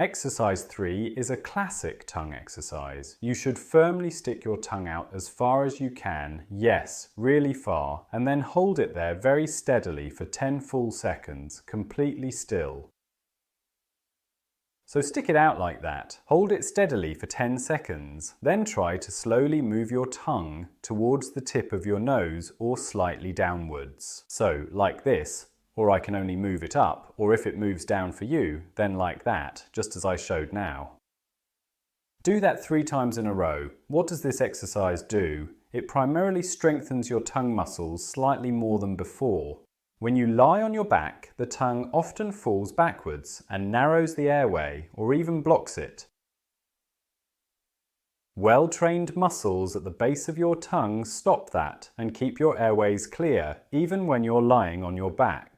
Exercise 3 is a classic tongue exercise. You should firmly stick your tongue out as far as you can, yes, really far, and then hold it there very steadily for 10 full seconds, completely still. So stick it out like that. Hold it steadily for 10 seconds. Then try to slowly move your tongue towards the tip of your nose or slightly downwards. So, like this. Or I can only move it up, or if it moves down for you, then like that, just as I showed now. Do that 3 times in a row. What does this exercise do? It primarily strengthens your tongue muscles slightly more than before. When you lie on your back, the tongue often falls backwards and narrows the airway, or even blocks it. Well-trained muscles at the base of your tongue stop that and keep your airways clear, even when you're lying on your back.